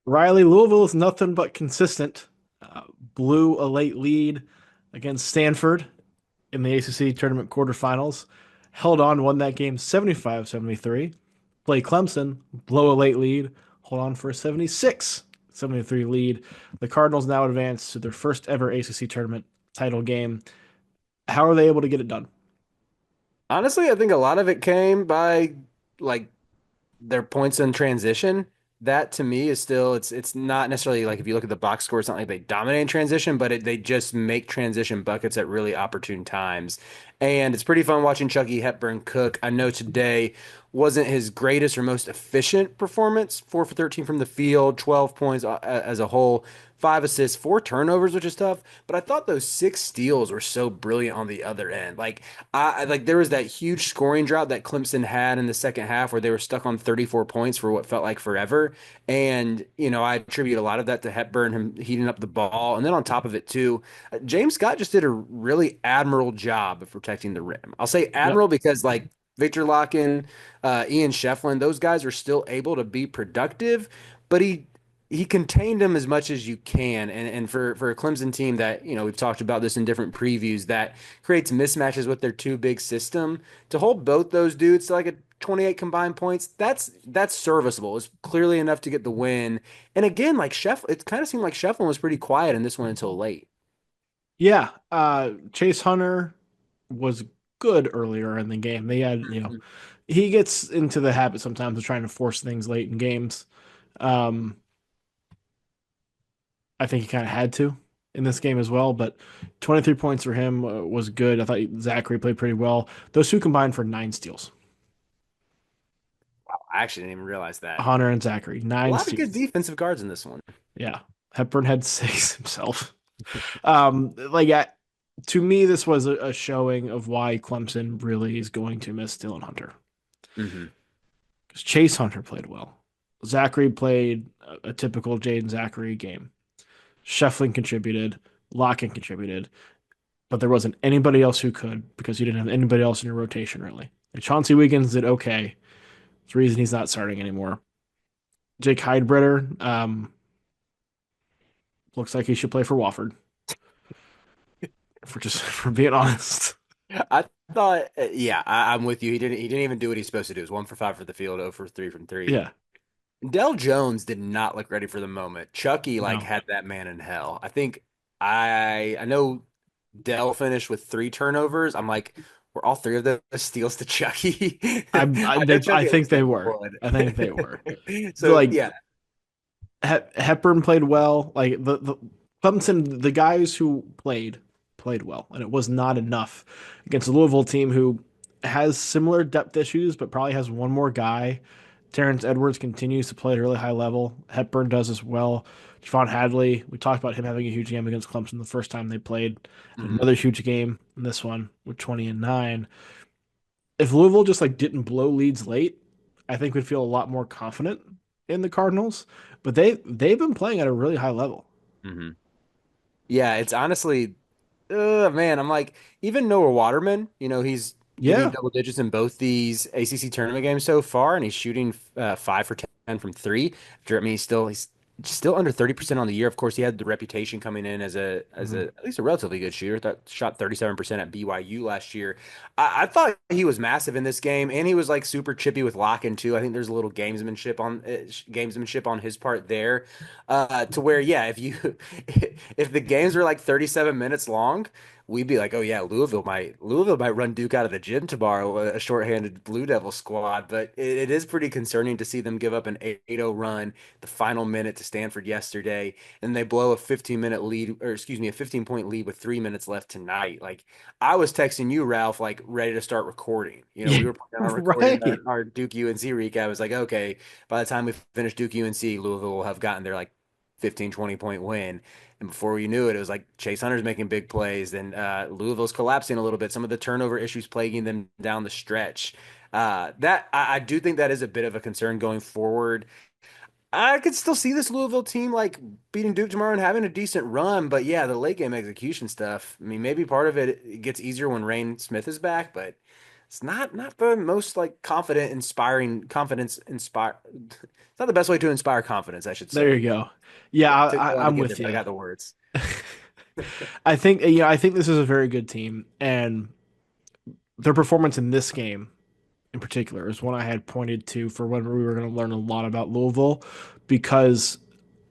Riley, Louisville is nothing but consistent. Uh, Blew a late lead against Stanford in the ACC tournament quarterfinals. Held on, won that game 75-73. Play Clemson, blow a late lead, hold on for a 76-73 lead. The Cardinals now advance to their first ever ACC tournament title game. How are they able to get it done? Honestly, I think a lot of it came by like their points in transition. That to me is still it's not necessarily like if you look at the box score, it's not like they dominate in transition, but they just make transition buckets at really opportune times. And it's pretty fun watching Chucky Hepburn cook. I know today wasn't his greatest or most efficient performance. 4 for 13 from the field, 12 points as a whole, 5 assists, 4 turnovers, which is tough. But I thought those 6 steals were so brilliant on the other end. Like there was that huge scoring drought that Clemson had in the second half where they were stuck on 34 points for what felt like forever. And, I attribute a lot of that to Hepburn, him heating up the ball. And then on top of it, too, James Scott just did a really admirable job of protecting the rim. I'll say Yep. admiral because, like, Victor Locken, Ian Shefflin, those guys are still able to be productive, but he contained them as much as you can. And for a Clemson team that, we've talked about this in different previews, that creates mismatches with their two big system, to hold both those dudes to like a 28 combined points, that's serviceable. It's clearly enough to get the win. And again, like it kind of seemed like Shefflin was pretty quiet in this one until late. Yeah. Chase Hunter was good earlier in the game. They had, he gets into the habit sometimes of trying to force things late in games. Um, I think he kind of had to in this game as well, but 23 points for him was good. I thought Zachary played pretty well. Those two combined for 9 steals. Wow, I actually didn't even realize that. Hunter and Zachary, A nine lot of good steals. defensive guards in this one. Yeah. Hepburn had six himself. Like to me, this was a showing of why Clemson really is going to miss Dylan Hunter. Hmm. Because Chase Hunter played well. Zachary played a typical Jaden Zachary game. Shefflin contributed, Locken contributed, but there wasn't anybody else who could because you didn't have anybody else in your rotation really. Like Chauncey Wiggins did okay. It's the reason he's not starting anymore. Jake Heidbreder looks like he should play for Wofford. For just for being honest. I thought, yeah, I'm with you. He didn't even do what he's supposed to do. It was 1 for 5 for the field, 0 for 3 from three. Yeah, Dell Jones did not look ready for the moment. Chucky like no. had that man in hell. I think I know Dell finished with 3 turnovers. I'm like, were all three of those steals to Chucky? I know I Chucky at think least they had were. one. I think they were. So Like yeah. Hepburn played well. Like the Clemson, the guys who played well, and it was not enough against a Louisville team who has similar depth issues, but probably has one more guy. Terrence Edwards continues to play at a really high level. Hepburn does as well. Javon Hadley, we talked about him having a huge game against Clemson the first time they played. Mhm. Another huge game in this one with 20 and 9. If Louisville just like didn't blow leads late, I think we'd feel a lot more confident in the Cardinals. But they've been playing at a really high level. Mhm. Yeah, it's honestly, man, I'm like, even Noah Waterman, he's getting Yeah. double digits in both these ACC tournament games so far, and he's shooting 5 for 10 from three. I mean, he's still under 30% on the year. Of course, he had the reputation coming in as Mhm. at least a relatively good shooter. That shot 37% at BYU last year. I thought he was massive in this game, and he was like super chippy with Locken too. I think there's a little gamesmanship on his part there, to where yeah, if you if the games were like 37 minutes long, we'd be like, oh yeah, Louisville might run Duke out of the gym tomorrow, a shorthanded Blue Devil squad. But it is pretty concerning to see them give up an 8-0 run the final minute to Stanford yesterday, and they blow a 15-minute lead, or excuse me, a 15-point lead with 3 minutes left tonight. Like I was texting you, Ralph, like ready to start recording. Yeah. We were planning on recording Right. our Duke UNC recap. I was like, okay, by the time we finish Duke UNC, Louisville will have gotten their like 15, 20 point win. And before you knew it, it was like Chase Hunter's making big plays. Then Louisville's collapsing a little bit. Some of the turnover issues plaguing them down the stretch. That I do think that is a bit of a concern going forward. I could still see this Louisville team like beating Duke tomorrow and having a decent run, but yeah, the late game execution stuff. I mean, maybe part of it gets easier when Rain Smith is back, but It's not the most like confident, inspiring confidence inspire. It's not the best way to inspire confidence, I should There say. you go. Yeah, Yeah, took me a while to I'm get there, with but I you. got the words. I think this is a very good team, and their performance in this game in particular is one I had pointed to for when we were going to learn a lot about Louisville because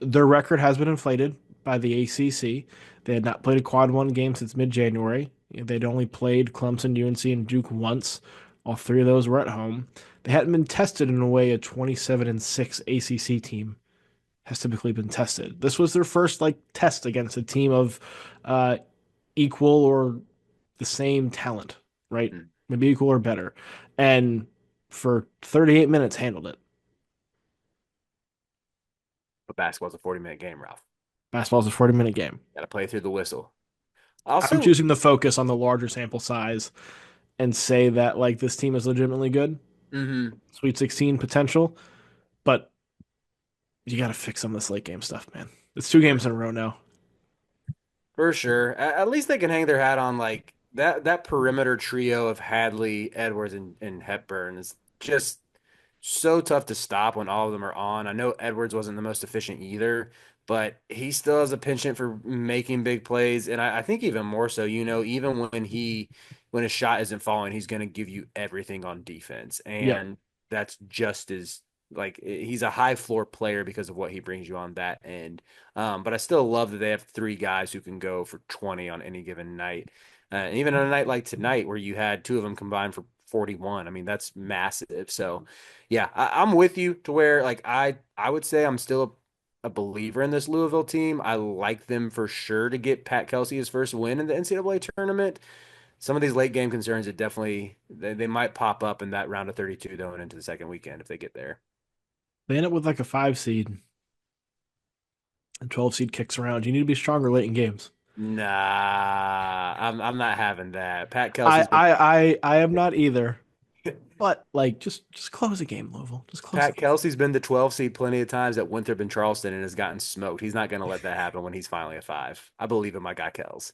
their record has been inflated by the ACC. They had not played a quad one game since mid-January. They'd only played Clemson, UNC, and Duke once. All three of those were at home. They hadn't been tested in a way a 27-6 ACC team has typically been tested. This was their first like test against a team of uh, equal or the same talent, right? Mm. Maybe equal or better. And for 38 minutes, handled it. But basketball's a 40-minute game, Ralph. Basketball's a 40-minute game. Got to play through the whistle. I'm Also, choosing to focus on the larger sample size and say that like this team is legitimately good, mhm. Sweet 16 potential, but you got to fix some of this late game stuff, man. It's two games in a row now. For sure. At least they can hang their hat on like that perimeter trio of Hadley, Edwards, and Hepburn is just so tough to stop when all of them are on. I know Edwards wasn't the most efficient either, but he still has a penchant for making big plays. And I think even more so, even when his shot isn't falling, he's going to give you everything on defense. Yep. And that's just as like he's a high floor player because of what he brings you on that end. But I still love that they have three guys who can go for 20 on any given night. And even on a night like tonight, where you had two of them combined for 41, I mean, that's massive. So, yeah, I'm with you to where like I would say I'm still a believer in this Louisville team. I like them for sure to get Pat Kelsey his first win in the NCAA tournament. Some of these late game concerns, it definitely they might pop up in that round of 32 going into the second weekend if they get there. They end up with like a 5 seed and 12 seed kicks around. You need to be stronger late in games. Nah, I'm not having that. Pat Kelsey's been I am not either. But like just close the game, Louisville. Just close the Pat game. Kelsey's been the 12 seed plenty of times at Winthrop and Charleston and has gotten smoked. He's not going to let that happen when he's finally a five. I believe in my guy Kels.